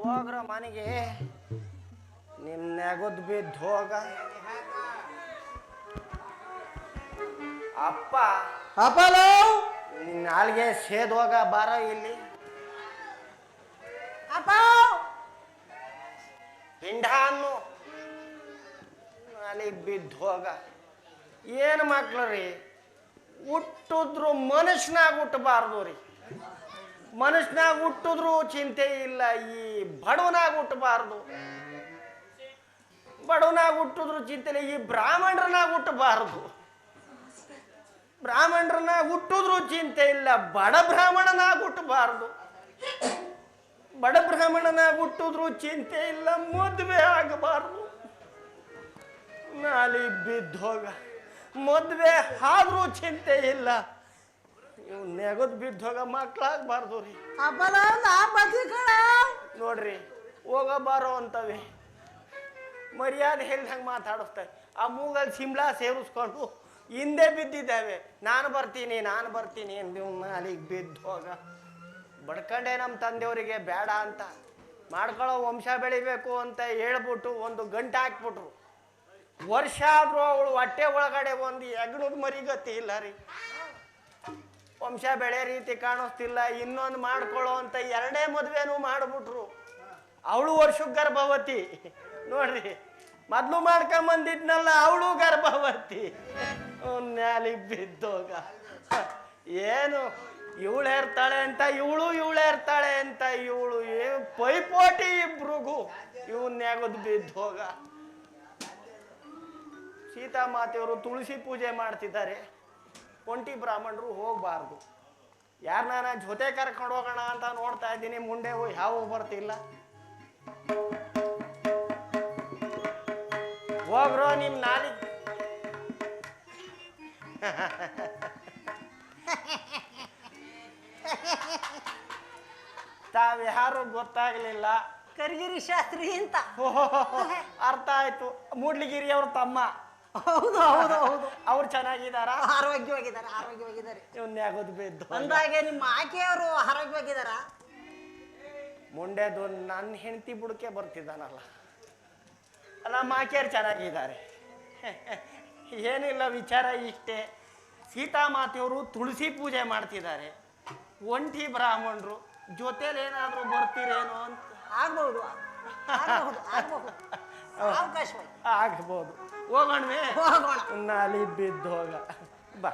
ಹೋಗ್ರ ಮನೆಗೆ ನಿಮ್ ನೆಗದ್ ಬಿದ್ದು ಹೋಗ. ಅಪ್ಪ ಅಪ್ಪಲೋ ನಿನ್ನ ನಾಲ್ಗೆ ಸೇದ್ ಹೋಗ ಬಾರ ಇಲ್ಲಿ. ಅಪ್ಪ ಪಿಂಡ ಅನ್ನು ನಾಲಿಗೆ ಬಿದ್ದು ಹೋಗ. ಏನು ಮಕ್ಳು ರೀ, ಹುಟ್ಟಿದ್ರು ಮನುಷ್ಯನಾಗ ಹುಟ್ಟಬಾರ್ದು ರೀ. ಮನುಷ್ಯನಾಗ ಹುಟ್ಟಿದ್ರು ಚಿಂತೆ ಇಲ್ಲ, ಈ ಬಡವನಾಗ ಹುಟ್ಟಬಾರ್ದು. ಬಡವನಾಗ ಹುಟ್ಟಿದ್ರು ಚಿಂತೆ ಇಲ್ಲ, ಈ ಬ್ರಾಹ್ಮಣರನಾಗ ಹುಟ್ಟಬಾರ್ದು. ಬ್ರಾಹ್ಮಣರನಾಗ ಹುಟ್ಟಿದ್ರು ಚಿಂತೆ ಇಲ್ಲ, ಬಡ ಬ್ರಾಹ್ಮಣನಾಗ ಹುಟ್ಟಬಾರ್ದು. ಬಡ ಬ್ರಾಹ್ಮಣನಾಗ ಹುಟ್ಟಿದ್ರು ಚಿಂತೆ ಇಲ್ಲ, ಮದುವೆ ಆಗಬಾರ್ದು. ನಾಲಿ ಬಿದ್ದೋಗ, ಮದುವೆ ಆದ್ರೂ ಚಿಂತೆ ಇಲ್ಲ, ಇವ್ ನೆಗದ್ ಬಿದ್ದೋಗ ಮಕ್ಕಳಾಗಬಾರ್ದು ರೀ. ಅಪ್ಪಲೋ ನಾ ಬದಿ ಕಣ ನೋಡ್ರಿ, ಹೋಗಬಾರೋ ಅಂತವೆ ಮರ್ಯಾದೆ ಹೇಳ್ದಂಗೆ ಮಾತಾಡಿಸ್ತೇವೆ. ಆ ಮೂಗಲ್ಲಿ ಸಿಂಬಳ ಸೇರಿಸ್ಕೊಂಡು ಹಿಂದೆ ಬಿದ್ದಿದ್ದೇವೆ. ನಾನು ಬರ್ತೀನಿ ಎಂದು ನಾಲಿಗೆ ಬಿದ್ದೋಗ. ಬಡ್ಕಂಡೆ ನಮ್ಮ ತಂದೆಯವರಿಗೆ ಬೇಡ ಅಂತ ಮಾಡ್ಕೊಳ್ಳೋ ವಂಶ ಬೆಳಿಬೇಕು ಅಂತ ಹೇಳ್ಬಿಟ್ಟು ಒಂದು ಗಂಟೆ ಹಾಕ್ಬಿಟ್ರು. ವರ್ಷ ಆದರೂ ಅವಳು ಹೊಟ್ಟೆ ಒಳಗಡೆ ಒಂದು ಎಗ್ಣದ ಮರಿಗತಿ ಇಲ್ಲ ರೀ. ವಂಶ ಬೆಳೆ ರೀತಿ ಕಾಣಿಸ್ತಿಲ್ಲ. ಇನ್ನೊಂದು ಮಾಡ್ಕೊಳ್ಳೋ ಅಂತ ಎರಡೇ ಮದುವೆನೂ ಮಾಡಿಬಿಟ್ರು. ಅವಳು ವರ್ಷಕ್ಕೆ ಗರ್ಭವತಿ ನೋಡ್ರಿ. ಮೊದಲು ಮಾಡ್ಕೊಂಬಂದಿದ್ನಲ್ಲ ಅವಳು ಗರ್ಭವತಿ. ನ್ಯಾಲಿಗೆ ಬಿದ್ದೋಗ. ಏನು ಇವಳು ಹೇರ್ತಾಳೆ ಅಂತ ಇವಳು ಹೇರ್ತಾಳೆ ಅಂತ ಇವಳು ಪೈಪೋಟಿ ಇಬ್ರಿಗೂ. ಇವನ್ಯಾಗದು ಬಿದ್ದೋಗ. ಸೀತಾಮಾತೆಯವರು ತುಳಸಿ ಪೂಜೆ ಮಾಡ್ತಿದ್ದಾರೆ. ಒಂಟಿ ಬ್ರಾಹ್ಮಣರು ಹೋಗಬಾರ್ದು. ಯಾರನ್ನ ಜೊತೆ ಕರ್ಕೊಂಡು ಹೋಗೋಣ ಅಂತ ನೋಡ್ತಾ ಇದ್ದೀನಿ, ಮುಂದೆ ಯಾವ ಬರ್ತಿಲ್ಲ. ಹೋಗ್ರೋ ನಿಮ್ ನಾಲಿ. ತಾವ್ಯಾರು ಗೊತ್ತಾಗ್ಲಿಲ್ಲ. ಕರಿಗಿರಿ ಶಾಸ್ತ್ರಿ ಅಂತ. ಅರ್ಥ ಆಯ್ತು. ಮೂಡ್ಲಿಗಿರಿ ಅವ್ರ ತಮ್ಮ. ಹೌದು ಹೌದು ಹೌದು. ಅವ್ರು ಚೆನ್ನಾಗಿದಾರ? ಆರೋಗ್ಯವಾಗಿದ್ದಾರೆ. ಇವನ್ಯಾಗೋದು ಬಿದ್ದು ಅಂದಾಗೆ ನಿಮ್ಮ ಆಕೆಯವರು ಆರೋಗ್ಯವಾಗಿದ್ದಾರ? ಮುಂಡೆದು ನನ್ನ ಹೆಂಡತಿ ಬುಡಕೆ ಬರ್ತಿದ್ದಾನಲ್ಲ, ನಮ್ಮ ಆಕೆಯರು ಚೆನ್ನಾಗಿದ್ದಾರೆ. ಏನಿಲ್ಲ, ವಿಚಾರ ಇಷ್ಟೇ. ಸೀತಾಮಾತೆಯವರು ತುಳಸಿ ಪೂಜೆ ಮಾಡ್ತಿದ್ದಾರೆ. ಒಂಟಿ ಬ್ರಾಹ್ಮಣರು ಜೊತೆಲಿ ಏನಾದರೂ ಬರ್ತೀರೇನೋ ಅಂತ. ಆಗ್ಬಹುದು ಅವಕಾಶವಾಗಿ ಆಗ್ಬೋದು. ಹೋಗೋಣವೇ? ಹೋಗೋಣ. ನಾಲಿ ಬಿದ್ದು ಹೋಗ ಬಾ.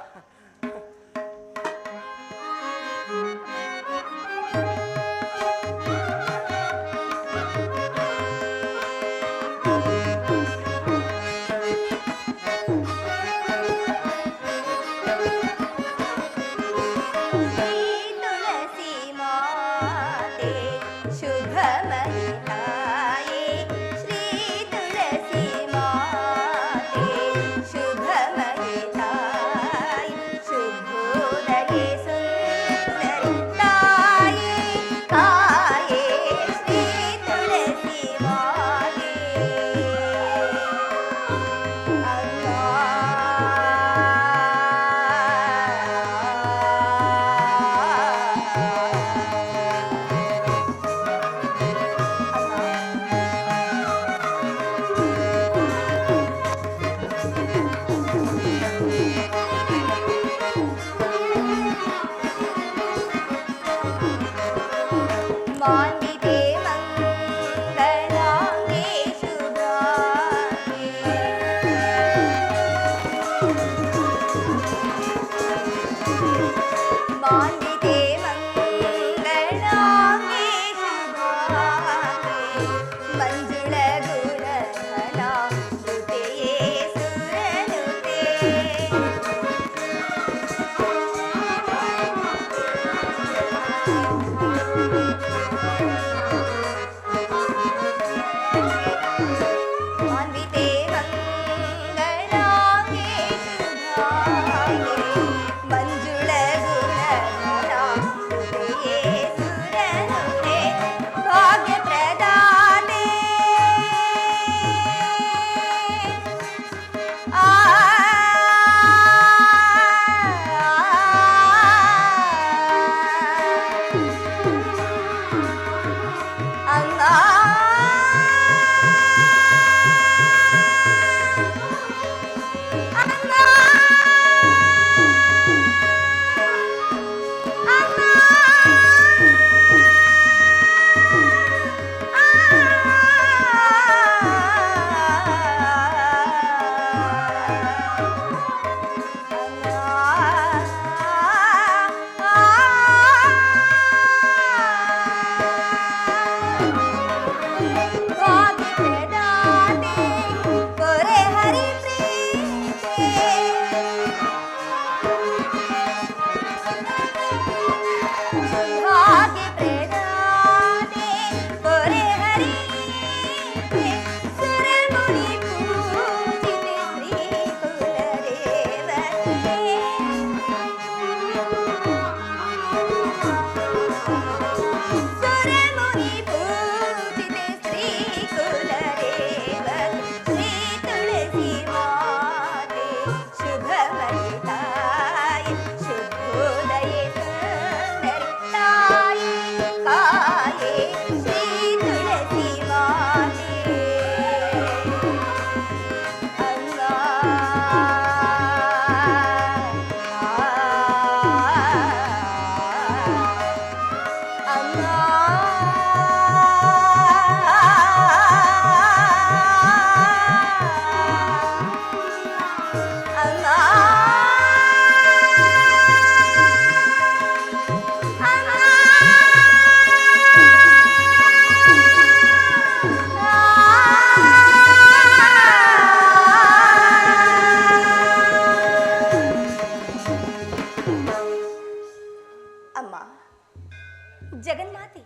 ಅಮ್ಮ, ಜಗನ್ಮಾತೆ,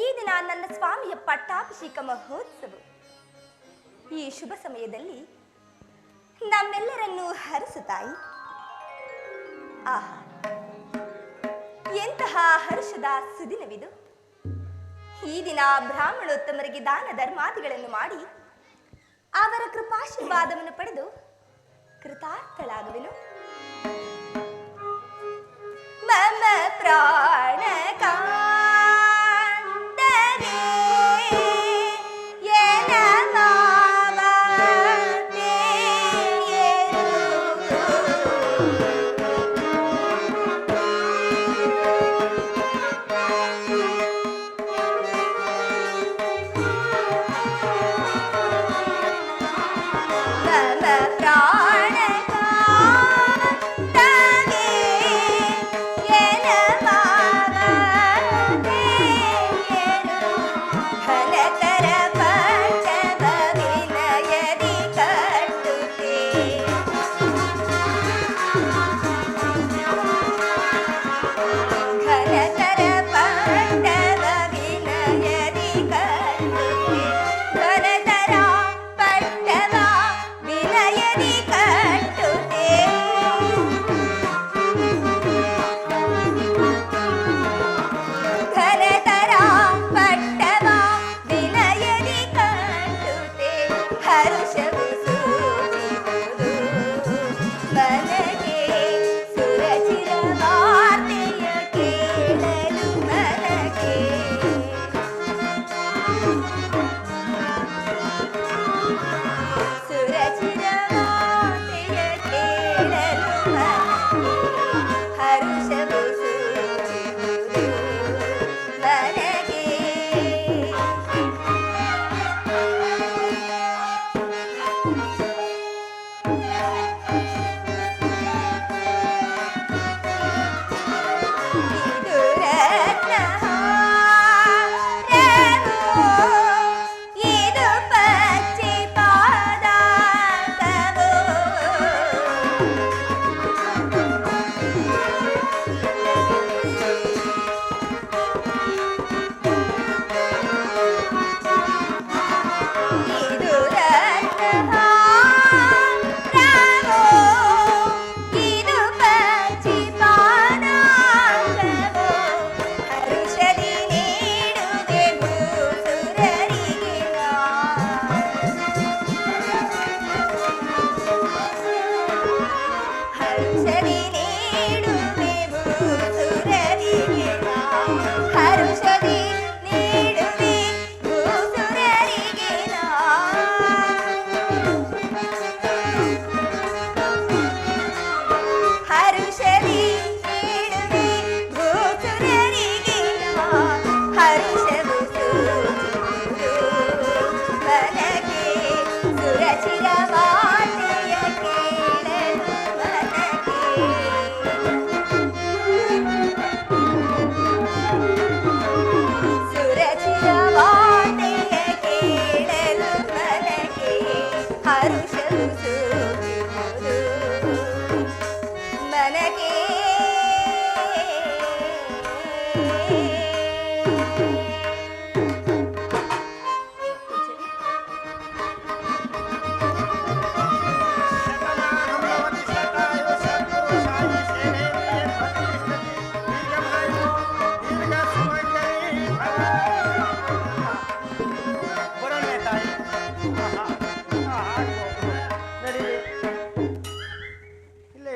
ಈ ದಿನ ನನ್ನ ಸ್ವಾಮಿಯ ಪಟ್ಟಾಭಿಷೇಕ ಮಹೋತ್ಸವ. ಈ ಶುಭ ಸಮಯದಲ್ಲಿ ನಮ್ಮೆಲ್ಲರನ್ನೂ ಹರಸು ತಾಯಿ. ಆಹಾ, ಎಂತಹ ಹರ್ಷದ ಸುದಿನವಿದು. ಈ ದಿನ ಬ್ರಾಹ್ಮಣೋತ್ತಮರಿಗೆ ದಾನ ಧರ್ಮಾದಿಗಳನ್ನು ಮಾಡಿ ಅವರ ಕೃಪಾಶೀರ್ವಾದವನ್ನು ಪಡೆದು ಕೃತಾರ್ಥಳಾಗುವೆನು. ಮಮ ಪ್ರಾಣ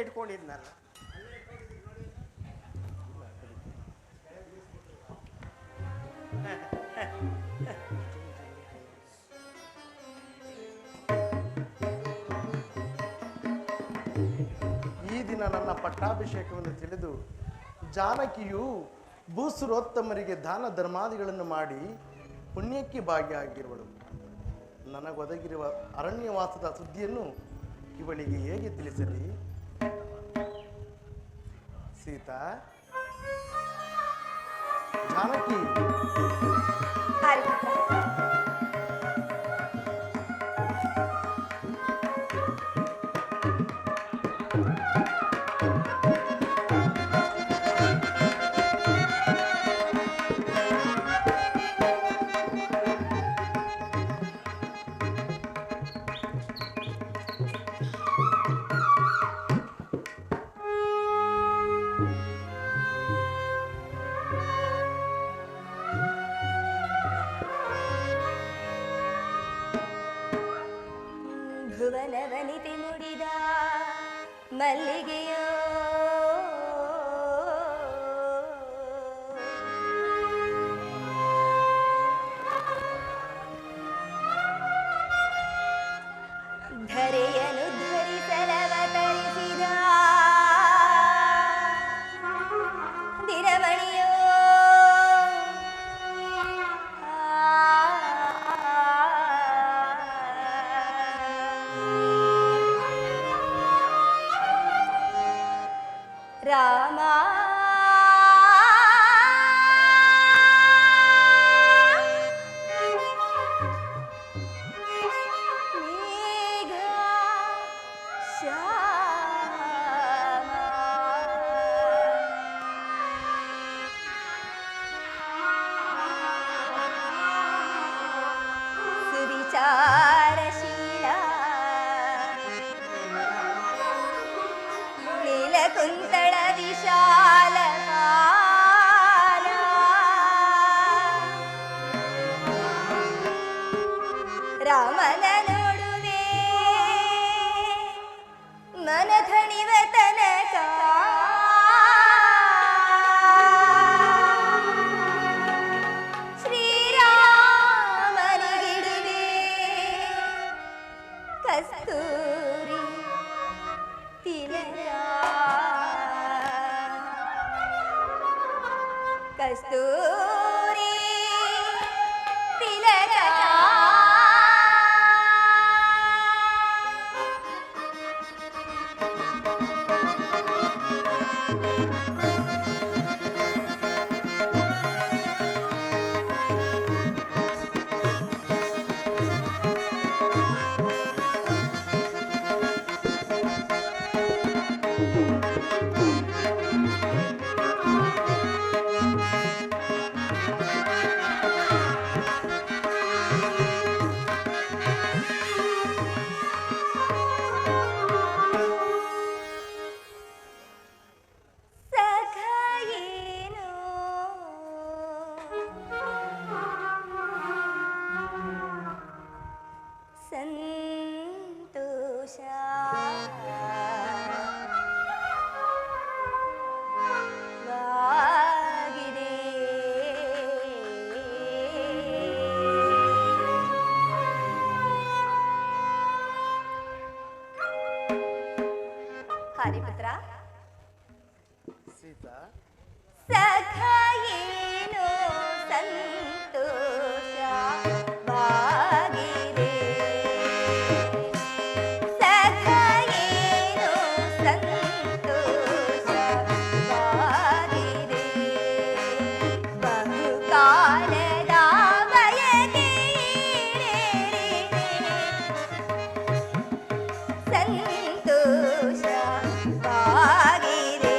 ಇಟ್ಕೊಂಡಿದ್ನಲ್ಲ. ಈ ದಿನ ನನ್ನ ಪಟ್ಟಾಭಿಷೇಕವನ್ನು ತಿಳಿದು ಜಾನಕಿಯು ಭೂಸುರೋತ್ತಮರಿಗೆ ದಾನ ಧರ್ಮಾದಿಗಳನ್ನು ಮಾಡಿ ಪುಣ್ಯಕ್ಕೆ ಭಾಗಿಯಾಗಿರುವಳು. ನನಗೊದಗಿರುವ ಅರಣ್ಯವಾಸದ ಸುದ್ದಿಯನ್ನು ಇವಳಿಗೆ ಹೇಗೆ ತಿಳಿಸಲಿ? ಸೀತಾ, ಜಾನಕಿ, ಮಲ್ಲಿಗೆಯೋ ಧರೆಯನು ಧರಿಸಲವತರಿಸಿದ ದಿನಮಣಿಯೋ ರಾಮ ಮೇಘ ಶ್ಯಾಮ ಸುವಿಚಾರಶೀಲ ನೀಲಕುಂತಳ ವಿಶಾಲ ಪಾಲ ರಾಮನ ನೋಡುವೆ ಮನಧಣಿವ ತನಕ ಶ್ರೀರಾಮನಿಗಿಡುವೆ ಕಸ್ತೂರಿ ತಿಲಕ ಕಸ್ತೂರಿ ತಿಲಕ ಸಖಾಯೇನೋ ಸಂತೋಷ ವಾಗಿದೆ ಹರಿಪುತ್ರ ಸೀತಾ ಸಖಾಯೇನೋ ಸಂತೋಷ ವಾಗಿದೆ ಸಖಾಯೇನೋ ಸಂತೋಷ ವಾಗಿದೆ ಬಹುಕಾಲದ ಬಯಕೆ ಈಡೇರಿದೆ ಸಂತೋಷ ವಾಗಿದೆ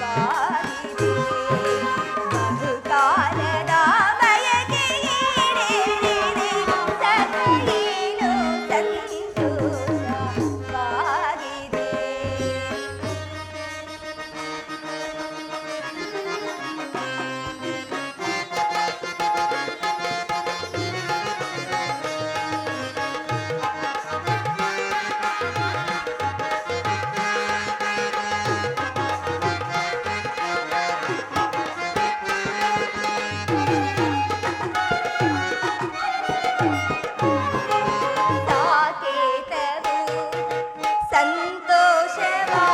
ಬಾಗಿದೆ ಬಹುಕಾಲದ ಬಯಕೆ ಈಡೇರಿದೆ ಸಖಿಯೇನು ಸಂತೋಷವಾಗಿದೆ ಸಾಕೇತವು ಸಂತೋಷವಾ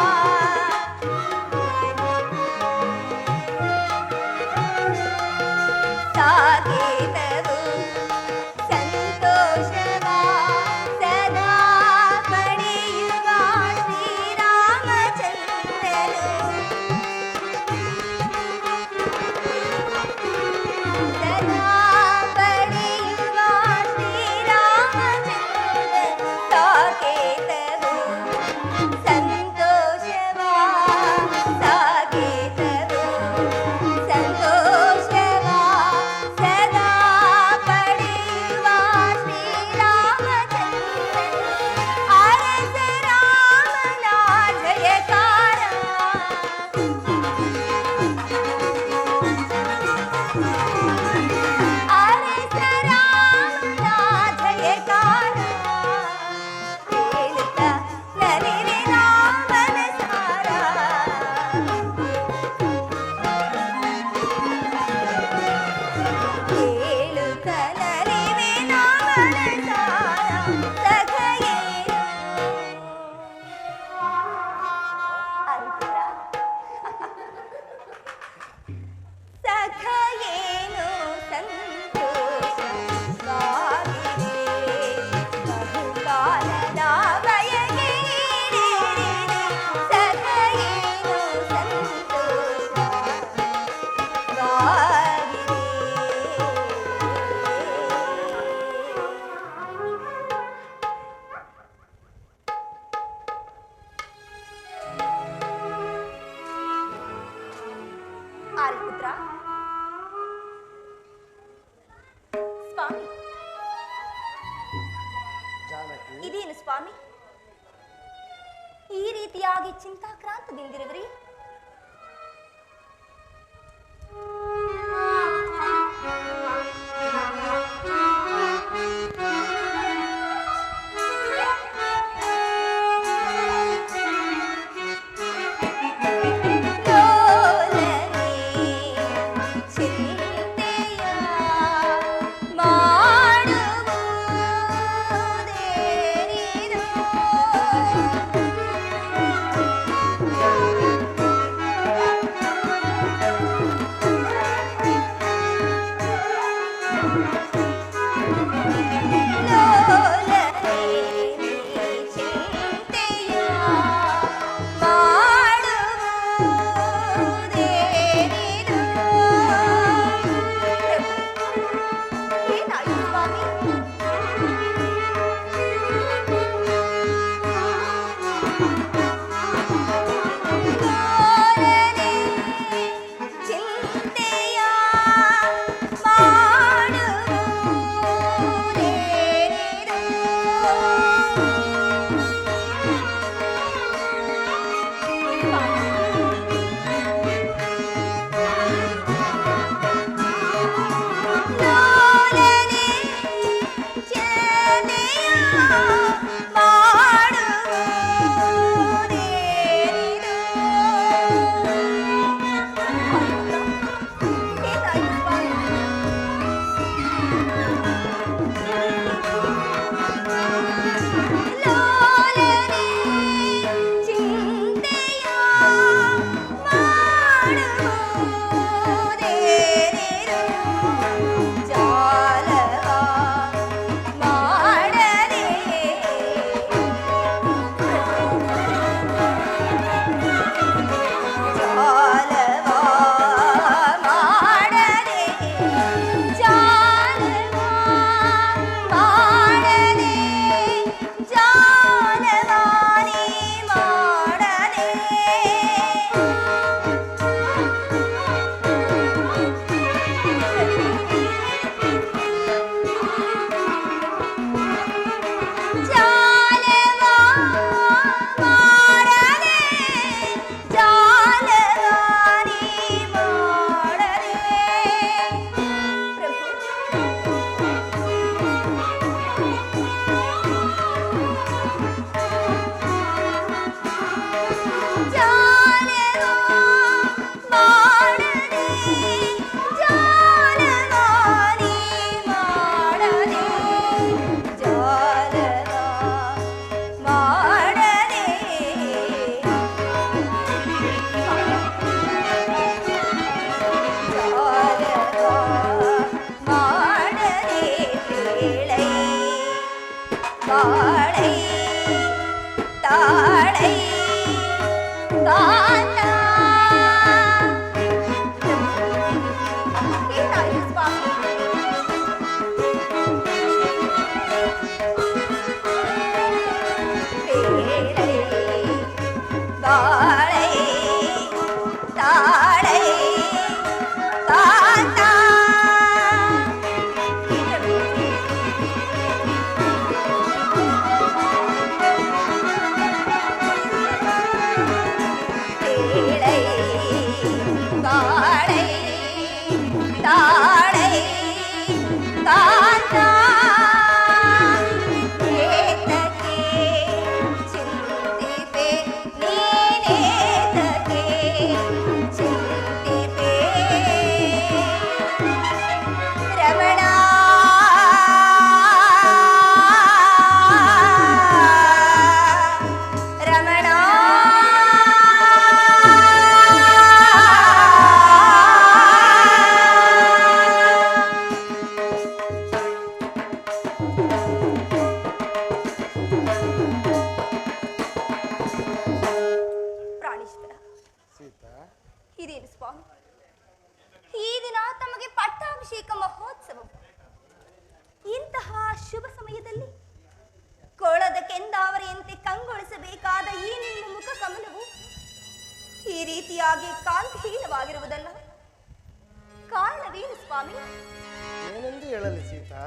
ಸಾಕೇತವು ಸಂತೋಷವಾ ಸದಾ ಪಡೆಯುವ ಶ್ರೀರಾಮಚಂದ್ರನು ಸದಾ ಪಡೆಯುವ ಶ್ರೀರಾಮಚಂದ್ರನು ಸಾಕೇತವು ಸಂತೋಷವಾ ಸಾಕೇತವು ಸಂತೋಷವಾ ಸದಾ ಪಡೆಯುವ ಶ್ರೀರಾಮಚಂದ್ರನು ಅರಸ ರಾಮನ ಜಯಕಾರ ಅರಸ ರಾಮನ ಜಯಕಾರ ಕೇಳುತ್ತಾ ನಲಿವೆ ರಾಮನ ಸಾರ ಕೇಳುತ್ತ ನಲಿವೆ ರಾಮನ ಸಾರ ಸಖಿಯೇನು ಅಂತರ ಸಖಿಯೇನು ಸಂತೋಷವಾಗಿದೆ ಬಹುಕಾಲದ ಬಯಕೆ ಈಡೇರಿದೆ ಸಖಿಯೇನು ಆರ್ಯಪುತ್ರ ಸ್ವಾಮಿ ಜಾನಕಿ ಇದೇನು ಸ್ವಾಮಿ ಈ ರೀತಿಯಾಗಿ ಚಿಂತಾಕ್ರಾಂತದಿಂದಿರುವಿರಿ ಲೋಲನೆ ಚಿಂತೆಯ ಮಾಡುವುದೇನಿದು ತಾಳೈ ಕಾಂತ ಇದೇನು ಸ್ವಾಮಿ, ಈ ದಿನ ತಮಗೆ ಪಟ್ಟಾಭಿಷೇಕ ಮಹೋತ್ಸವ. ಇಂತಹ ಶುಭ ಸಮಯದಲ್ಲಿ ಕೋಳದ ಕೆಂದಾವರೆಯಂತೆ ಕಂಗೊಳಿಸಬೇಕಾದ ಈ ನಿಮ್ಮ ಮುಖ ಕಮಲವು ಈ ರೀತಿಯಾಗಿ ಕಾಂತಿಹೀನವಾಗಿರುವುದಲ್ಲ. ಕಾರಣವೇನು ಸ್ವಾಮಿ? ಏನೆಂದು ಹೇಳಲಿ ಸೀತಾ?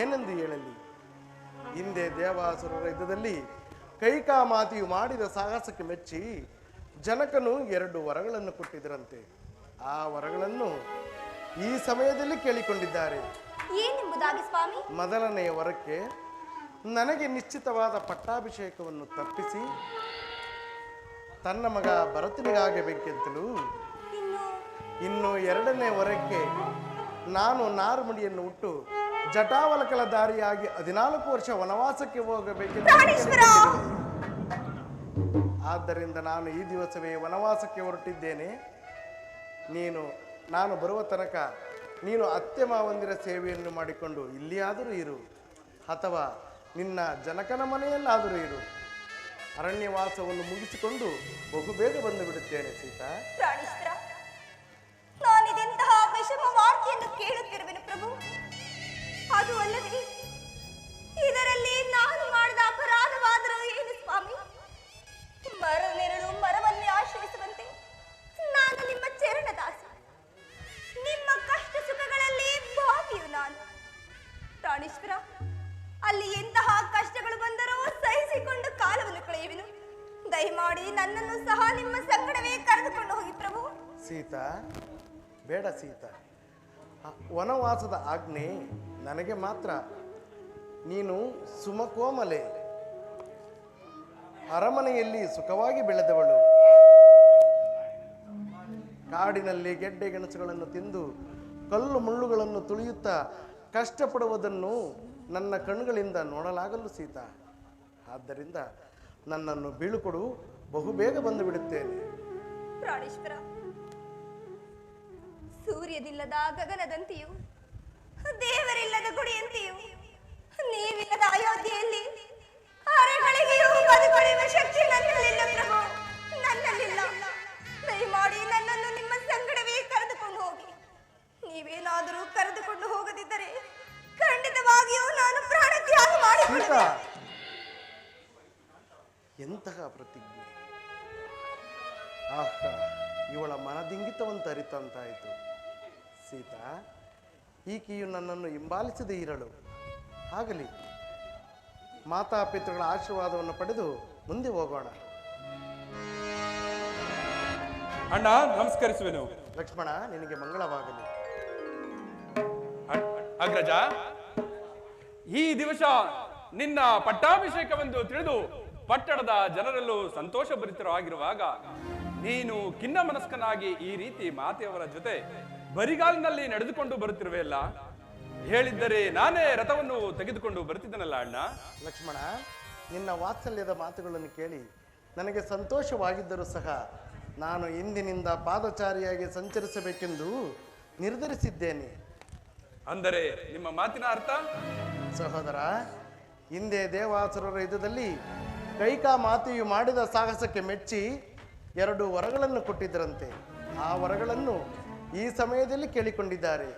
ಏನೆಂದು ಹೇಳಲಿ? ಹಿಂದೆ ದೇವಾಸುರರ ಯುದ್ಧದಲ್ಲಿ ಕೈಕಾಮಾತಿಯು ಮಾಡಿದ ಸಾಹಸಕ್ಕೆ ಮೆಚ್ಚಿ ಜನಕನು 2 ವರಗಳನ್ನು ಕೊಟ್ಟಿದ್ದರಂತೆ. ಆ ವರಗಳನ್ನು ಈ ಸಮಯದಲ್ಲಿ ಕೇಳಿಕೊಂಡಿದ್ದಾರೆ. ಏನೆಂಬುದಾಗಿ ಸ್ವಾಮಿ? ಮೊದಲನೆಯ ವರಕ್ಕೆ ನನಗೆ ನಿಶ್ಚಿತವಾದ ಪಟ್ಟಾಭಿಷೇಕವನ್ನು ತಪ್ಪಿಸಿ ತನ್ನ ಮಗ ಭರತನಿಗಾಗಬೇಕೆಂತಲೂ, ಇನ್ನು 2ನೇ ವರಕ್ಕೆ ನಾನು ನಾರುಮಡಿಯನ್ನು ಹುಟ್ಟು ಜಟಾವಲಕಲ ದಾರಿಯಾಗಿ 14 ವರ್ಷ ವನವಾಸಕ್ಕೆ ಹೋಗಬೇಕೆಂದು. ಆದ್ದರಿಂದ ನಾನು ಈ ದಿವಸವೇ ವನವಾಸಕ್ಕೆ ಹೊರಟಿದ್ದೇನೆ. ನಾನು ಬರುವ ತನಕ ನೀನು ಅತ್ತೆ ಮಾವಂದಿರ ಸೇವೆಯನ್ನು ಮಾಡಿಕೊಂಡು ಇಲ್ಲಿಯಾದರೂ ಇರು, ಅಥವಾ ನಿನ್ನ ಜನಕನ ಮನೆಯಲ್ಲಾದರೂ ಇರು. ಅರಣ್ಯವಾಸವನ್ನು ಮುಗಿಸಿಕೊಂಡು ಬಹುಬೇಗ ಬಂದು ಬಿಡುತ್ತೇನೆ ಸೀತಾ. ನಾನಿದೆಂತಹ ವಿಷಮ ವಾರ್ತೆಯನ್ನು ಕೇಳುತ್ತಿರುವೆನು ಪ್ರಭು. ಅದು ಅಲ್ಲದೆ ಇದರಲ್ಲಿ ನಾನು ಮಾಡಿದ ಅಪರಾಧವಾದರೂ ಏನು ಸ್ವಾಮಿ? ಮರನೆರಳು ಮರವನ್ನೇ ಆಶ್ರಯಿಸುವಂತೆ ನಾನು ನಿಮ್ಮ ಚರಣದಾಸ. ನಿಮ್ಮ ಕಷ್ಟ ಸುಖಗಳಲ್ಲಿ ಸೀತಾ, ಬೇಡ ಸೀತಾ. ವನವಾಸದ ಆಜ್ಞೆ ನನಗೆ ಮಾತ್ರ. ನೀನು ಸುಮಕೋಮಲೆ, ಅರಮನೆಯಲ್ಲಿ ಸುಖವಾಗಿ ಬೆಳೆದವಳು. ಕಾಡಿನಲ್ಲಿ ಗೆಡ್ಡೆ ಗೆಣಸುಗಳನ್ನು ತಿಂದು ಕಲ್ಲು ಮುಳ್ಳುಗಳನ್ನು ತುಳಿಯುತ್ತಾ ಕಷ್ಟಪಡುವುದನ್ನು ನನ್ನ ಕಣ್ಣುಗಳಿಂದ ನೋಡಲಾಗಲು ಸೀತಾ. ಆದ್ದರಿಂದ ನನ್ನನ್ನು ಬೀಳುಕೊಡು, ಬಹುಬೇಗ ಬಂದು ಬಿಡುತ್ತೇನೆ. ಪ್ರಾಣೇಶ್ವರ, ಸೂರ್ಯನಿಲ್ಲದ ಗಗನದಂತೆಯೂ ದೇವರಿಲ್ಲದ ಗುಡಿಯಂತೆಯೂ ನೀವಿಲ್ಲದ ಅಯೋಧ್ಯೆಯಲ್ಲಿ ಅರೆಗಳಿಗೆಯೂ ಬದುಕುಳಿಯುವ ಶಕ್ತಿ ನನ್ನಲ್ಲಿಲ್ಲ ಪ್ರಭು, ನನ್ನಲ್ಲಿಲ್ಲ. ದಯಮಾಡಿ ನನ್ನನ್ನು ನಿಮ್ಮ ಸಂಗಡವೇ ಕರೆದುಕೊಂಡು ಹೋಗಿ. ನೀವೇನಾದರೂ ಕರೆದುಕೊಂಡು ಹೋಗದಿದ್ದರೆ ಖಂಡಿತವಾಗಿಯೂ ನಾನು ಪ್ರಾಣ ತ್ಯಾಗ ಸೀತಾ, ಮಾಡಿಕೊಳ್ಳುವೆ. ಎಂತಹ ಪ್ರತಿಜ್ಞೆ! ಆಹ, ಇವಳ ಮನದಿಂಗಿತವಂತ ಅರಿತಂತಾಯಿತು. ಸೀತಾ, ಈಕೆಯು ನನ್ನನ್ನು ಹಿಂಬಾಲಿಸದೇ ಇರಲು. ಆಗಲಿ, ಮಾತಾಪಿತೃಗಳ ಆಶೀರ್ವಾದವನ್ನು ಪಡೆದು ಮುಂದೆ ಹೋಗೋಣ. ಅಣ್ಣ ನಮಸ್ಕರಿಸುವೆನು. ಲಕ್ಷ್ಮಣ, ನಿನಗೆ ಮಂಗಳವಾಗಲಿ. ಅಗ್ರಜ, ಈ ದಿವಸ ನಿನ್ನ ಪಟ್ಟಾಭಿಷೇಕವೆಂದು ತಿಳಿದು ಪಟ್ಟಣದ ಜನರೆಲ್ಲೂ ಸಂತೋಷಭರಿತರಾಗಿರುವಾಗ ನೀನು ಖಿನ್ನ ಮನಸ್ಕನಾಗಿ ಈ ರೀತಿ ಮಾತೆಯವರ ಜೊತೆ ಬರಿಗಾಲಿನಲ್ಲಿ ನಡೆದುಕೊಂಡು ಬರುತ್ತಿರುವೆಯಲ್ಲ. ಹೇಳಿದ್ದರೆ ನಾನೇ ರಥವನ್ನು ತೆಗೆದುಕೊಂಡು ಬರುತ್ತಿದ್ದನಲ್ಲ ಅಣ್ಣ. ಲಕ್ಷ್ಮಣ, ನಿನ್ನ ವಾತ್ಸಲ್ಯದ ಮಾತುಗಳನ್ನು ಕೇಳಿ ನನಗೆ ಸಂತೋಷವಾಗಿದ್ದರೂ ಸಹ ನಾನು ಇಂದಿನಿಂದ ಪಾದಚಾರಿಯಾಗಿ ಸಂಚರಿಸಬೇಕೆಂದು ನಿರ್ಧರಿಸಿದ್ದೇನೆ. ಅಂದರೆ ನಿಮ್ಮ ಮಾತಿನ ಅರ್ಥ? ಸಹೋದರ, ಹಿಂದೆ ದೇವಾಸುರರ ಯುದ್ಧದಲ್ಲಿ ಕೈಕಾ ಮಾತೆಯು ಮಾಡಿದ ಸಾಹಸಕ್ಕೆ ಮೆಚ್ಚಿ 2 ವರಗಳನ್ನು ಕೊಟ್ಟಿದ್ದರಂತೆ. ಆ ವರಗಳನ್ನು ಈ ಸಮಯದಲ್ಲಿ ಕೇಳಿಕೊಂಡಿದ್ದಾರೆ.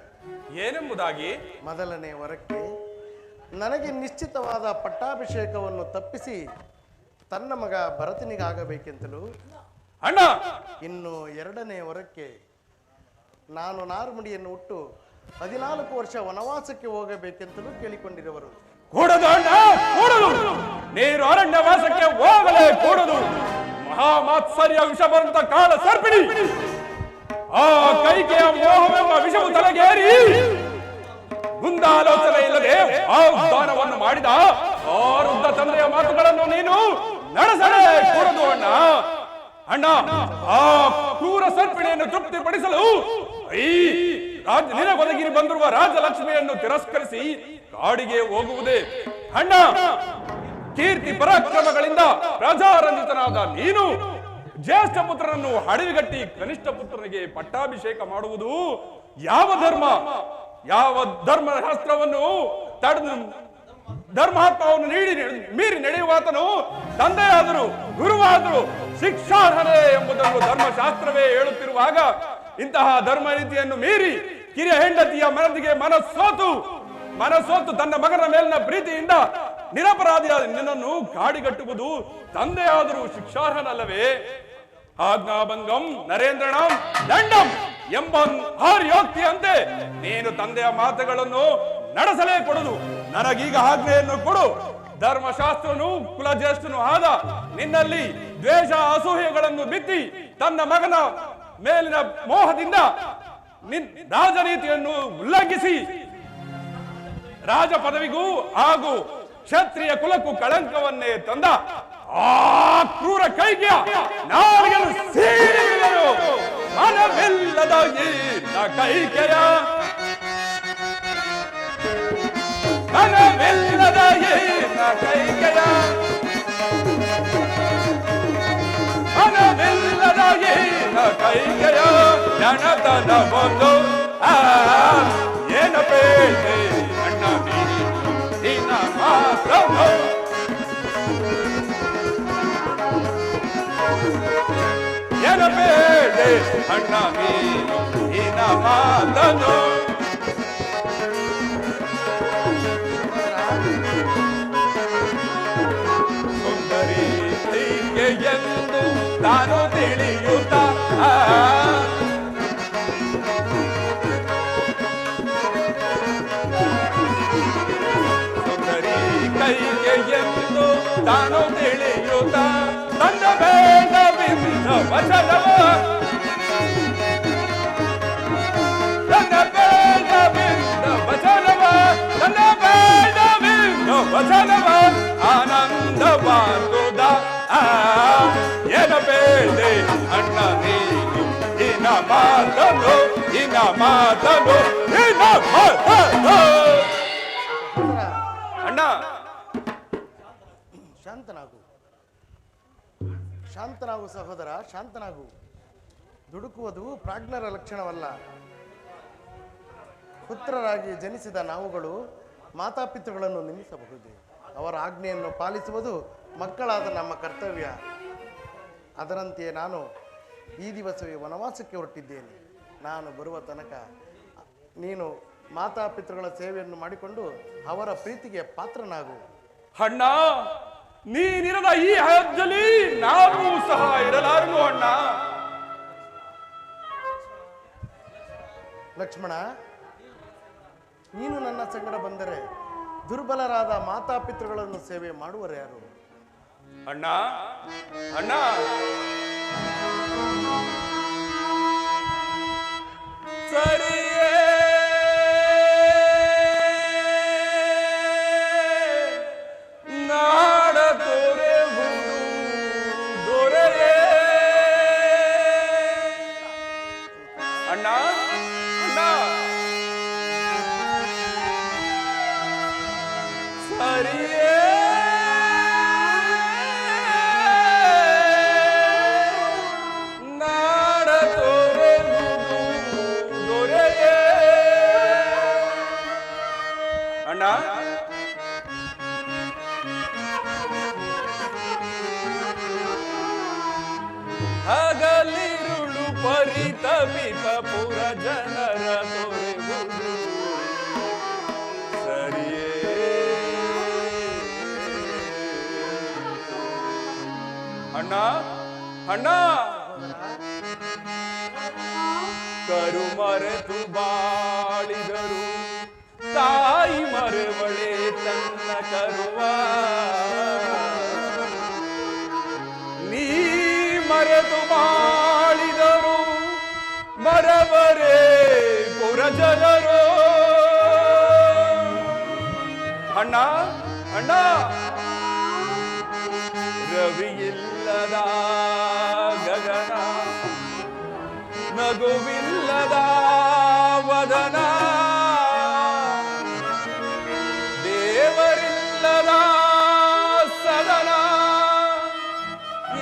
ಏನೆಂಬುದಾಗಿ? ಮೊದಲನೇ ವರಕ್ಕೆ ನನಗೆ ನಿಶ್ಚಿತವಾದ ಪಟ್ಟಾಭಿಷೇಕವನ್ನು ತಪ್ಪಿಸಿ ತನ್ನ ಮಗ ಭರತನಿಗಾಗಬೇಕೆಂತಲೂ, ಅಣ್ಣ ಇನ್ನು 2ನೇ ವರಕ್ಕೆ ನಾನು ನಾರುಮಡಿಯನ್ನು ಹುಟ್ಟು 14 ವರ್ಷ ವನವಾಸಕ್ಕೆ ಹೋಗಬೇಕೆಂತಲೂ ಕೇಳಿಕೊಂಡಿರುವರು. ಕೂಡದು ಅಣ್ಣ, ಕೂಡದು. ನೀರು ಅರಣ್ಯವಾಸಕ್ಕೆ ಹೋಗಲೇ ಕೂಡದು. ಮಹಾಮಾತ್ಸರ್ಯ ವಿಷಬಂತ ಕಾಲ ಸರ್ಪಿಣಿ ಆ ಕೈಕೆಯ ಮೋಹವೆಂಬ ವಿಷವು ತಲೆಗೇರಿ ಮುಂದಾಲೋಚನೆ ಇಲ್ಲದೆ ಆ ಉದ್ಧಾನವನ್ನು ಮಾಡಿದ ಆ ವೃದ್ಧ ತಂದೆಯ ಮಾತುಗಳನ್ನು ನೀನು ನಡೆಸಲೇ ಕೂಡದು ಅಣ್ಣ. ಅಣ್ಣ, ಆ ಕ್ರೂರ ಸರ್ಪಿಣಿಯನ್ನು ತೃಪ್ತಿಪಡಿಸಲು ಈ ನಿನಗೊದಗಿರಿ ಬಂದಿರುವ ರಾಜಲಕ್ಷ್ಮಿಯನ್ನು ತಿರಸ್ಕರಿಸಿ ಕಾಡಿಗೆ ಹೋಗುವುದೇ ಅಣ್ಣ. ಕೀರ್ತಿ ಪರಾಕ್ರಮಗಳಿಂದ ಪ್ರಜಾರಂಜಿತನಾದ ನೀನು ಜ್ಯೇಷ್ಠ ಪುತ್ರನನ್ನು ಹಡವಿಗಟ್ಟಿ ಕನಿಷ್ಠ ಪುತ್ರನಿಗೆ ಪಟ್ಟಾಭಿಷೇಕ ಮಾಡುವುದು ಯಾವ ಧರ್ಮ? ಯಾವ ಧರ್ಮಶಾಸ್ತ್ರವನ್ನು ತಡೆದು ಧರ್ಮಾತ್ಮವನ್ನು ಮೀರಿ ನಡೆಯುವಾತನು ತಂದೆಯಾದರು ಗುರುವಾದರು ಶಿಕ್ಷಾರ್ಹನೇ ಎಂಬುದನ್ನು ಧರ್ಮಶಾಸ್ತ್ರವೇ ಹೇಳುತ್ತಿರುವಾಗ ಇಂತಹ ಧರ್ಮ ರೀತಿಯನ್ನು ಮೀರಿ ಕಿರಿಯ ಹೆಂಡತಿಯ ಮನದಿಗೆ ಮನಸ್ಸೋತು ತನ್ನ ಮಗನ ಮೇಲಿನ ಪ್ರೀತಿಯಿಂದ ನಿರಪರಾಧಿಯಾದ ನಿನ್ನನ್ನು ಕಾಡಿಗಟ್ಟುವುದು ತಂದೆಯಾದರೂ ಶಿಕ್ಷಾರ್ಹನಲ್ಲವೇ? ಆಜ್ಞಾಭಂಗಂ ನರೇಂದ್ರನಾಂ ದಂಡಂ ಎಂಬ ಹಾರ್ಯೋಕ್ತಿಯಂತೆ ನೀನು ತಂದೆಯ ಮಾತುಗಳನ್ನು ನಡೆಸಲೇ ಕೊಡುದು. ನನಗೀಗ ಆಜ್ಞೆಯನ್ನು ಕೊಡು. ಧರ್ಮಶಾಸ್ತ್ರನು ಕುಲಜ್ಯೇಷ್ಠನು ಆದ ನಿನ್ನಲ್ಲಿ ದ್ವೇಷ ಅಸೂಹೆಗಳನ್ನು ಬಿತ್ತಿ ತನ್ನ ಮಗನ ಮೇಲಿನ ಮೋಹದಿಂದ ರಾಜನೀತಿಯನ್ನು ಉಲ್ಲಂಘಿಸಿ ರಾಜ ಪದವಿಗೂ ಹಾಗೂ ಕ್ಷತ್ರಿಯ ಕುಲಕ್ಕೂ ಕಳಂಕವನ್ನೇ ತಂದ ಆ ಕ್ರೂರ ಕೈಗೆ ನಾಲಿಗೆಯನ್ನು ಸೀಳಿದರು. ಮನವಿಲ್ಲದ ಈ ಕೈಕೆಯ ಮನವಿಲ್ಲದ ಈ ಕೈಕೆಯ ಮನವಿಲ್ಲದ ಈ ಕೈಕೆಯ ಜನತನ ಬಂದು ಏನ ಬೇಳೆ ಅಣ್ಣ ನೀನ ಮಾತ್ರ ಏನ ಬೇಳೆ ಅಣ್ಣ ನೀನ ಮಾತನು ಸುಂದರಿ ಹೀಗೆ ಎಂದು ತಾನು ತಿಳಿಯುತ್ತ ಸುಂದರಿ ಕೈಗೆ ಎಂದು ತಾನು ತಿಳಿಯುತ್ತ ತನ್ನ ಬೇಡವಿದ್ದ ವಚನವ ಶಾಂತನಾಗು. ಶಾಂತನಾಗು ಸಹೋದರ, ಶಾಂತನಾಗು. ದುಡುಕುವುದು ಪ್ರಾಜ್ಞರ ಲಕ್ಷಣವಲ್ಲ. ಪುತ್ರರಾಗಿ ಜನಿಸಿದ ನಾವುಗಳು ಮಾತಾಪಿತೃಗಳನ್ನು ನಿಂದಿಸಬಹುದೇ? ಅವರ ಆಜ್ಞೆಯನ್ನು ಪಾಲಿಸುವುದು ಮಕ್ಕಳಾದ ನಮ್ಮ ಕರ್ತವ್ಯ. ಅದರಂತೆಯೇ ನಾನು ಈ ದಿವಸವೇ ವನವಾಸಕ್ಕೆ ಹೊರಟಿದ್ದೇನೆ. ನಾನು ಬರುವ ತನಕ ನೀನು ಮಾತಾಪಿತೃಗಳ ಸೇವೆಯನ್ನು ಮಾಡಿಕೊಂಡು ಅವರ ಪ್ರೀತಿಗೆ ಪಾತ್ರನಾಗು. ಅಣ್ಣ, ನೀನಿರದ ಈ ಹಬ್ಬದಲ್ಲಿ ನಾನು ಸಹ ಇರಲಾರನು ಅಣ್ಣ. ಲಕ್ಷ್ಮಣ, ನೀನು ನನ್ನ ಸಂಗಡ ಬಂದರೆ ದುರ್ಬಲರಾದ ಮಾತಾಪಿತೃಗಳನ್ನು ಸೇವೆ ಮಾಡುವರು ಯಾರು? ಅಣ್ಣ ಅಣ್ಣ, ಸರಿಯೇ ನಾಡ ದೊರೆಯುವುದು ದೊರೆಯೇ. ಅಣ್ಣ ಅಣ್ಣ, ಸರಿಯೇ ನಾಡ ದೊರೆಯುವುದು ದೊರೆಯೇ. ಅಣ್ಣ, ಹಗಲಿರುಳು ಪರಿತಪಿತ ಪುರ ಜನರ ದೊರೆಯುವುದು ಸರಿಯೇ. ಅಣ್ಣ ಅಣ್ಣ, ಕರು ಮರೆತು ಬಾಳಿದರು ತಾಯಿ ಮರೆವಳೆ ತನ್ನ ಕರುವ. ನೀ ಮರೆತು ಬಾಳಿದರು ಮರವರೇ ಪುರಜನರು. ಅಣ್ಣ ಅಣ್ಣ, ರವಿಯಿಲ್ಲದ ಗಗನ, ನಗುವಿಲ್ಲದ ವದನ, ದೇವರಿಲ್ಲದ ಸದನ,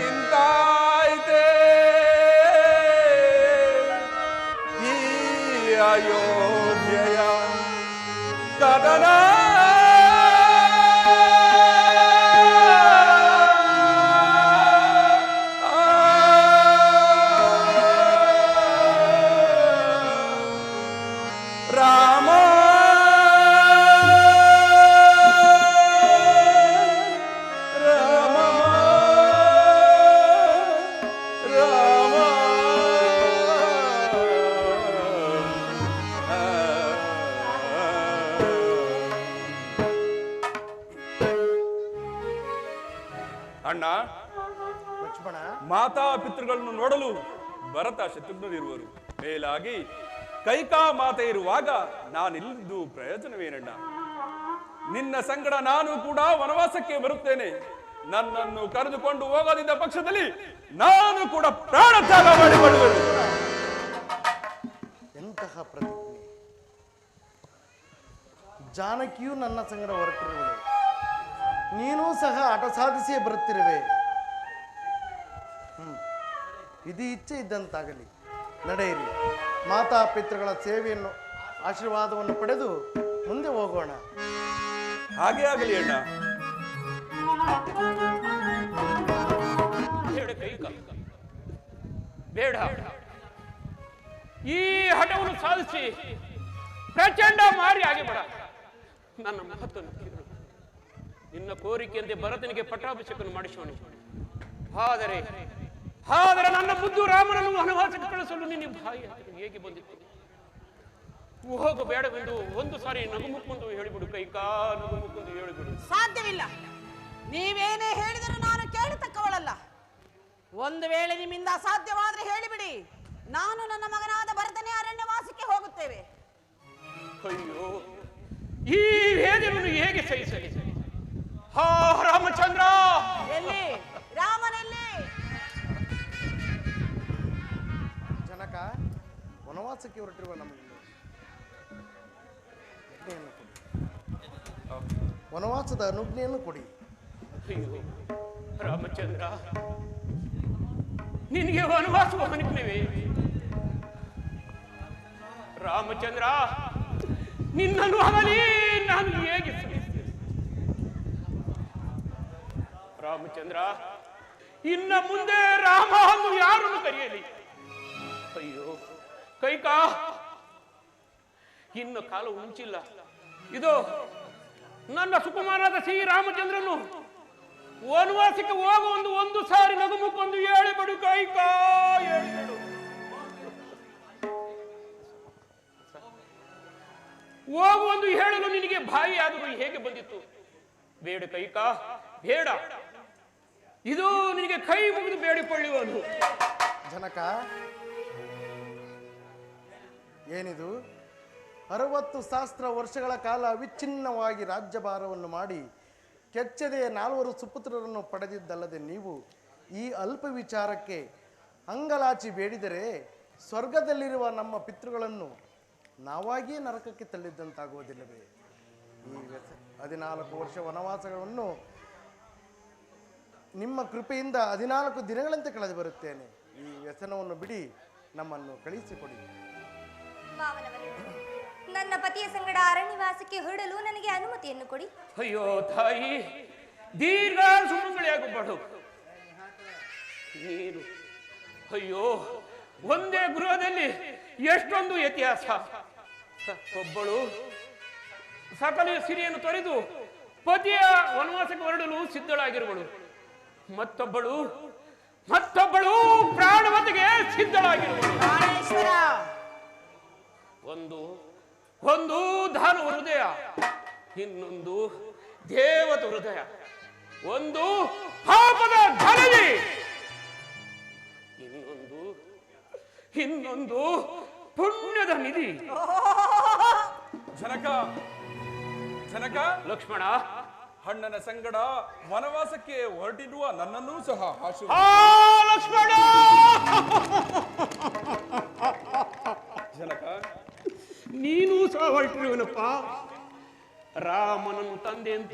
ಇಂತಾಯ್ತೆ ಈ ಅಯೋಧ್ಯೆಯ ಕದನ. ರಾಮ ರಾಮ ರಾಮ, ಅಣ್ಣ, ಲಕ್ಷ್ಮಣ, ಮಾತಾ ಪಿತೃಗಳನ್ನು ನೋಡಲು ಭರತ ಶತ್ರುಘ್ನರಿರುವರು. ಮೇಲಾಗಿ ಕೈಕಾ ಮಾತೆ ಇರುವಾಗ ನಾನಿಲ್ಲಿದ್ದು ಪ್ರಯೋಜನವೇನಣ್ಣ? ನಿನ್ನ ಸಂಗಡ ನಾನು ಕೂಡ ವನವಾಸಕ್ಕೆ ಬರುತ್ತೇನೆ. ನನ್ನನ್ನು ಕರೆದುಕೊಂಡು ಹೋಗದಿದ್ದ ಪಕ್ಷದಲ್ಲಿ ನಾನು ಕೂಡ ಪ್ರಾಣ ತ್ಯಾಗ ಮಾಡಿಕೊಳ್ಳುವೆನು. ಎಂತಹ ಪ್ರತಿಜ್ಞೆ! ಜಾನಕಿಯು ನನ್ನ ಸಂಗಡ ಹೊರಟಿರುವಳು, ನೀನೂ ಸಹ ಹಠ ಸಾಧಿಸಿಯೇ ಬರುತ್ತಿರುವೆ. ಇದು ಇಚ್ಛೆ ಇದ್ದಂತಾಗಲಿ. ನಡೆಯಿರಿ, ಮಾತಾಪಿತೃಗಳ ಸೇವೆಯನ್ನು ಆಶೀರ್ವಾದವನ್ನು ಪಡೆದು ಮುಂದೆ ಹೋಗೋಣ. ಹಾಗೆ ಆಗಲಿ ಅಣ್ಣ. ಬೇಡ, ಈ ಹಠವನ್ನು ಸಾಧಿಸಿ ಪ್ರಚಂಡ ಮಾರಿ ಆಗಿ ಬೇಡ. ನನ್ನ ಮಹತ್ವವನ್ನು ಕೇಳು. ನಿನ್ನ ಕೋರಿಕೆಯಂತೆ ಭರತನಿಗೆ ಪಟ್ಟಾಭಿಷೇಕವನ್ನು ಮಾಡಿಸುವನು. ಆದರೆ ನನ್ನ ಬುದ್ಧು ರಾಮನನ್ನು ವನವಾಸಕ್ಕೆ ಕಳಿಸಲು ನಿನ್ನ ಬಾಯಿ ಹೇಗೆ ಬಂದಿತ್ತು? ಹೋಗಬೇಡವೆಂದು ಒಂದು ಸಾರಿ ನಗುಮುಕ್ಕೊಂದು ಹೇಳಿಬಿಡು. ಕೈಕಾ, ನಗುಮುಕ್ಕೊಂದು ಹೇಳಿಬಿಡು. ಸಾಧ್ಯವಿಲ್ಲ. ನೀವೇನೇ ಹೇಳಿದರೂ ನಾನು ಕೇಳತಕ್ಕವಳಲ್ಲ. ಒಂದು ವೇಳೆ ನಿಮ್ಮಿಂದ ಅಸಾಧ್ಯವಾದ್ರೆ ಹೇಳಿಬಿಡಿ, ನಾನು ನನ್ನ ಮಗನಾದ ಭರತನೇ ಅರಣ್ಯವಾಸಕ್ಕೆ ಹೋಗುತ್ತೇವೆ. ಅಯ್ಯೋ, ಈ ವೇದನೆಯನ್ನು ಹೇಗೆ ಸಹಿಸಲಿ? ಹಾ ರಾಮಚಂದ್ರ, ಎಲ್ಲಿ ರಾಮನಲ್ಲಿ? ಜನಕ, ವನವಾಸಕ್ಕೆ ಹೊರಟಿರುವ ನಮಗೆ ವನವಾಸದ ಅನುಜ್ಞೆಯನ್ನು ಕೊಡಿ. ಅಯ್ಯೋ, ರಾಮಚಂದ್ರ, ನಿನಗೆ ವನವಾಸ ಹೋಗನಿಕ್ನೇವೆ. ರಾಮಚಂದ್ರ, ನಿನ್ನನ್ನು ಆಗಲಿ ನಾನು ಹೇಗೆ ಸಹಿಸ್ತೇನೆ? ರಾಮಚಂದ್ರ, ಇನ್ನ ಮುಂದೆ ರಾಮ ಅಂದು ಯಾರನ್ನು ಕರೆಯಲಿ? ಅಯ್ಯೋ ಕೈಕಾ, ಇನ್ನು ಕಾಲ ಉಂಚಿಲ್ಲ. ಇದು ನನ್ನ ಸುಕುಮಾರನಾದ ಶ್ರೀರಾಮಚಂದ್ರನು ವನವಾಸಕ್ಕೆ ಹೋಗುವ ಒಂದು ಸಾರಿ ನಗುಮುಕ್ಕೊಂದು ಹೇಳಿಬಿಡು ಕೈಕಾ, ಹೇಳಿಬಿಡು. ಹೋಗುವಂದು ಹೇಳಲು ನಿನಗೆ ಬಾಯಿ ಆದರೂ ಹೇಗೆ ಬಂದಿತ್ತು? ಬೇಡ ಕೈಕಾ, ಬೇಡ. ಇದು ನಿನಗೆ ಕೈ ಮುಗಿದು ಬೇಡಿಕೊಳ್ಳುವನು. ಜನಕ, ಏನಿದು? 60 ಸಹಸ್ರ ವರ್ಷಗಳ ಕಾಲ ಅವಿಚ್ಛಿನ್ನವಾಗಿ ರಾಜ್ಯಭಾರವನ್ನು ಮಾಡಿ ಕೆಚ್ಚದೆ 4 ಸುಪುತ್ರರನ್ನು ಪಡೆದಿದ್ದಲ್ಲದೆ ನೀವು ಈ ಅಲ್ಪ ವಿಚಾರಕ್ಕೆ ಅಂಗಲಾಚಿ ಬೇಡಿದರೆ ಸ್ವರ್ಗದಲ್ಲಿರುವ ನಮ್ಮ ಪಿತೃಗಳನ್ನು ನಾವಾಗಿಯೇ ನರಕಕ್ಕೆ ತಳ್ಳಿದ್ದಂತಾಗುವುದಿಲ್ಲವೇ? ಈ 14 ವರ್ಷ ವನವಾಸಗಳನ್ನು ನಿಮ್ಮ ಕೃಪೆಯಿಂದ 14 ದಿನಗಳಂತೆ ಕಳೆದು ಬರುತ್ತೇನೆ. ಈ ವ್ಯಸನವನ್ನು ಬಿಡಿ, ನಮ್ಮನ್ನು ಕಳಿಸಿಕೊಡಿ. ಮಾವನವರೇ, ನನ್ನ ಪತಿಯ ಸಂಗಡ ಅರಣ್ಯವಾಸಕ್ಕೆ ಹೊರಡಲು ನನಗೆ ಅನುಮತಿಯನ್ನು ಕೊಡಿ. ಅಯ್ಯೋ ತಾಯಿ, ದೀರ್ಘ ಸುಮಂಗಲಿಯಾಗಬಾರದು ನೀನು. ಅಯ್ಯೋ, ಒಂದೇ ಗೃಹದಲ್ಲಿ ಎಷ್ಟೊಂದು ಇತಿಹಾಸ. ಒಬ್ಬಳು ಸಕಲ ಸಿರಿಯನ್ನು ತೊರೆದು ಪತಿಯ ವನವಾಸಕ್ಕೆ ಹೊರಡಲು ಸಿದ್ಧಳಾಗಿರುವಳು. ಮತ್ತೊಬ್ಬಳು ಪ್ರಾಣವತಿಗೆ ಸಿದ್ಧಳಾಗಿರುವಳು. ಪ್ರಾಣೇಶ್ವರ, ಒಂದು ದಾನವ ಹೃದಯ, ಇನ್ನೊಂದು ದೇವತ ಹೃದಯ, ಒಂದು ಪಾಪದ ಧನವಿ, ಇನ್ನೊಂದು ಪುಣ್ಯದ ನಿಧಿ. ಜನಕ, ಲಕ್ಷ್ಮಣ, ಅಣ್ಣನ ಸಂಗಡ ವನವಾಸಕ್ಕೆ ಹೊರಟಿರುವ ನನ್ನನ್ನೂ ಸಹ ಲಕ್ಷ್ಮಣ. ಜನಕ, ನೀನು ಸಹ ಹೊರಟಿರುವನಪ್ಪ. ರಾಮನನ್ನು ತಂದೆ ಅಂತ,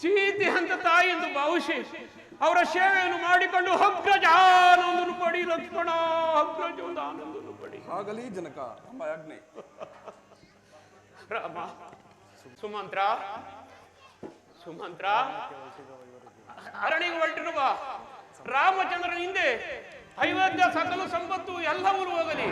ಸೀತೆ ಅಂತ ತಾಯಿ ಎಂದು ಭಾವಿಸಿ ಅವರ ಸೇವೆಯನ್ನು ಮಾಡಿಕೊಂಡು ಅಗ್ರಜಾನಂದನು ಪಡಿ. ಲಕ್ಷ್ಮಣ, ಅಗ್ರಜಾನಂದನು ಪಡಿ. ಆಗಲಿ ಜನಕ, ನಮ್ಮ ಆಜ್ಞೆ. ರಾಮ, ಸುಮಂತ್ರ, ಅರಣಿಗೆ ಹೊರಟಿರುವ ರಾಮಚಂದ್ರನ ಹಿಂದೆ ಅಯೋಧ್ಯ ಸಕಲ ಸಂಪತ್ತು ಎಲ್ಲವೂ ಹೋಗಲಿ.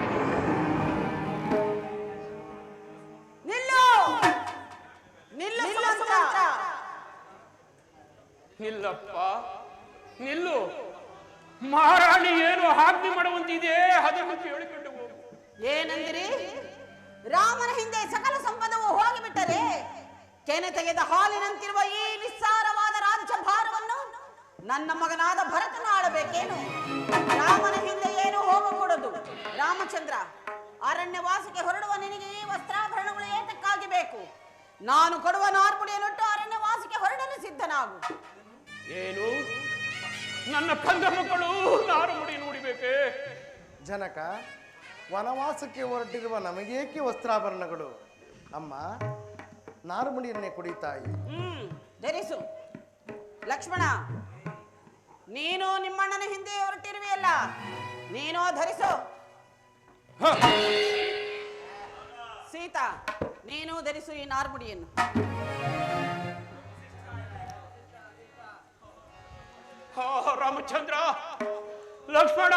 ನಿಲ್ಲಪ್ಪ, ನಿಲ್ಲು. ಮಹಾರಾಣಿ ಏನು ಆಜ್ಞೆ ಮಾಡುವಂತಿದೆ ಅದನ್ನು ಕೇಳಿಕೊಂಡು ಹೋಗು. ಏನಂದಿರಿ? ರಾಮನ ಹಿಂದೆ ಸಕಲ ಸಂಪದವು ಹೋಗಿಬಿಟ್ಟರೆ ಕೆನೆ ತೆಗೆದ ಹಾಲಿನಂತಿರುವ ಈ ನಿಸ್ಸಾರವಾದ ರಾಜ್ಯ ಭಾರವನ್ನು ನನ್ನ ಮಗನಾದ ಭರತನ ಆಳಬೇಕೇನು? ರಾಮನ ಹಿಂದೆ ಏನು ಹೋಗಕೂಡದು. ರಾಮಚಂದ್ರ, ಅರಣ್ಯವಾಸಕ್ಕೆ ಹೊರಡುವ ನಿನಗೆ ಈ ವಸ್ತ್ರಾಭರಣಗಳು ಏತಕ್ಕಾಗಿ ಬೇಕು? ನಾನು ಕೊಡುವ ನಾರ್ಪುಡಿಯನ್ನುಟ್ಟು ಅರಣ್ಯವಾಸಕ್ಕೆ ಹೊರಡಲು ಸಿದ್ಧನಾಗು. ಏನು, ನನ್ನ ಕಂದ ಮಕ್ಕಳು ನಾರುಮುಡಿ ನೋಡಿಬೇಕೆ? ಜನಕ, ವನವಾಸಕ್ಕೆ ಹೊರಟಿರುವ ನಮಗೇಕೆ ವಸ್ತ್ರಾಭರಣಗಳು? ಅಮ್ಮ, ನಾರುಮುಡಿಯನ್ನೇ ಕೊಡಿ ತಾಯಿ. ಧರಿಸು. ಲಕ್ಷ್ಮಣ, ನೀನು ನಿಮ್ಮಣ್ಣನ ಹಿಂದೆ ಹೊರಟಿರುವೆಯಲ್ಲ, ನೀನು ಧರಿಸು. ಸೀತಾ, ನೀನು ಧರಿಸು ಈ ನಾರ್ಮುಡಿಯನ್ನು. ರಾಮಚಂದ್ರ, ಲಕ್ಷ್ಮಣ,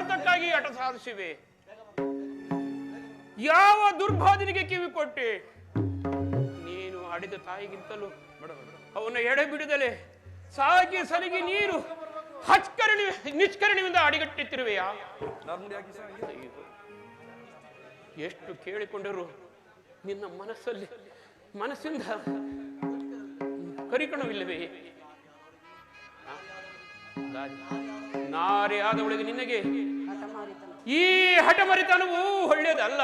ಭಾರತಕ್ಕಾಗಿ ಹಠ ಸಾಧಿಸಿವೆ. ಯಾವ ದುರ್ಬಾಧನಿಗೆ ಕಿವಿ ಕೊಟ್ಟೆ? ನೀನು ಆಡಿದ ತಾಯಿಗಿಂತಲೂ ಅವನ ಎಡೆ ಬಿಡದಲೆ ಸಾಗಿ ಸಲಿಗೆ ನೀರು ನಿಷ್ಕರಣಿಯಿಂದ ಅಡಿಗಟ್ಟಿತ್ತಿರುವೆಯಾ? ಎಷ್ಟು ಕೇಳಿಕೊಂಡರು ನಿನ್ನ ಮನಸ್ಸಿಂದ ಕರಿಕಣವಿಲ್ಲವೇ? ನಾರೇ ಆದವಳಿಗೆ ನಿನಗೆ ಈ ಹಠಮರಿತನವು ಒಳ್ಳೆಯದಲ್ಲ.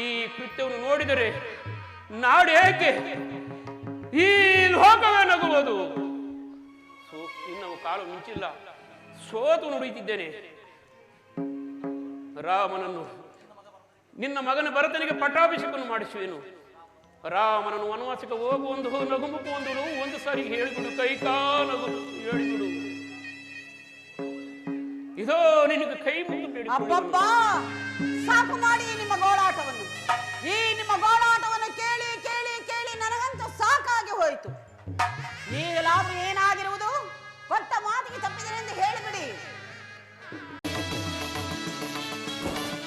ಈ ಕೃತ್ಯವನ್ನು ನೋಡಿದರೆ ನಾಡೇಕೆ ಈ ಲೋಕವೇ ನಗುವುದು. ಇನ್ನವು ಕಾಲು ಮಿಂಚಿಲ್ಲ, ಸೋತು ನುಡಿಯುತ್ತಿದ್ದೇನೆ. ರಾಮನನ್ನು ನಿನ್ನ ಮಗನ ಭರತನಿಗೆ ಪಟ್ಟಾಭಿಷೇಕವನ್ನು ಮಾಡಿಸುವೆನು. ರಾಮನನ್ನು ವನವಾಸಕ್ಕೆ ಹೋಗುವಂದು ನಗುಮುಖ ಒಂದು ಸಾರಿ ಹೇಳಿಬಿಡು, ಕೈಕಾಲಗು ಹೇಳಿಬಿಡು. ಇದೋ ನಿನಗೆ ಕೈ ಮುಗಿದು ಅಬ್ಬಬ್ಬಾ, ಸಾಕು ಮಾಡಿ ನಿಮ್ಮ ಗೋಳಾಟವನ್ನು. ಈ ನಿಮ್ಮ ಗೋಳಾಟವನ್ನು ಕೇಳಿ ಕೇಳಿ ಕೇಳಿ ನನಗಂತೂ ಸಾಕಾಗಿ ಹೋಯಿತು. ಈಗಲಾದ್ರೂ ಏನಾಗಿರುವುದು? ಕೊಟ್ಟ ಮಾತಿಗೆ ತಪ್ಪಿ